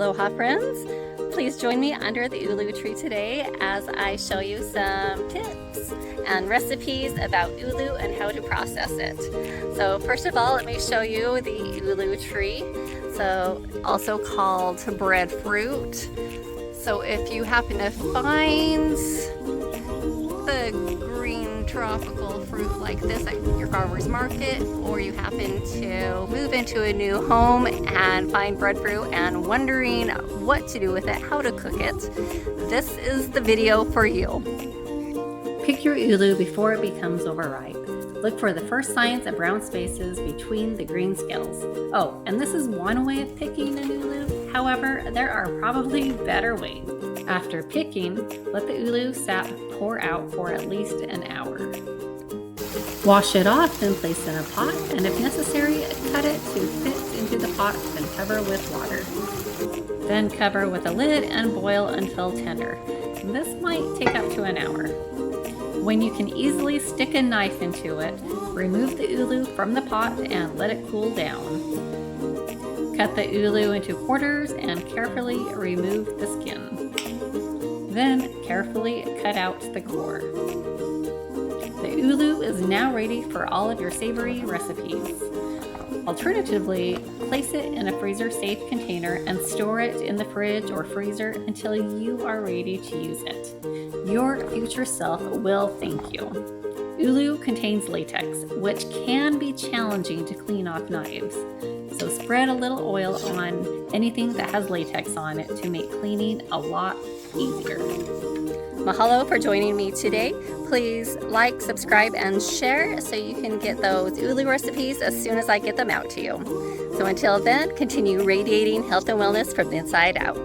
Aloha friends, please join me under the ulu tree today as I show you some tips and recipes about ulu and how to process it. So first of all, let me show you the ulu tree, so also called breadfruit. So if you happen to find the green tropical fruit like this at your farmer's market, or you happen to move into a new home and find breadfruit and wondering what to do with it, how to cook it, this is the video for you. Pick your ulu before it becomes overripe. Look for the first signs of brown spaces between the green scales. Oh, and this is one way of picking an ulu. However, there are probably better ways. After picking, let the ulu sap pour out for at least an hour. Wash it off and place in a pot, and if necessary, cut it to fit into the pot and cover with water. Then cover with a lid and boil until tender. This might take up to an hour. When you can easily stick a knife into it, remove the ulu from the pot and let it cool down. Cut the ulu into quarters and carefully remove the skin. Then carefully cut out the core. The ulu is now ready for all of your savory recipes. Alternatively, place it in a freezer-safe container and store it in the fridge or freezer until you are ready to use it. Your future self will thank you. Ulu contains latex, which can be challenging to clean off knives. So spread a little oil on anything that has latex on it to make cleaning a lot easier. Mahalo for joining me today. Please like, subscribe, and share so you can get those ulu recipes as soon as I get them out to you. So until then, continue radiating health and wellness from the inside out.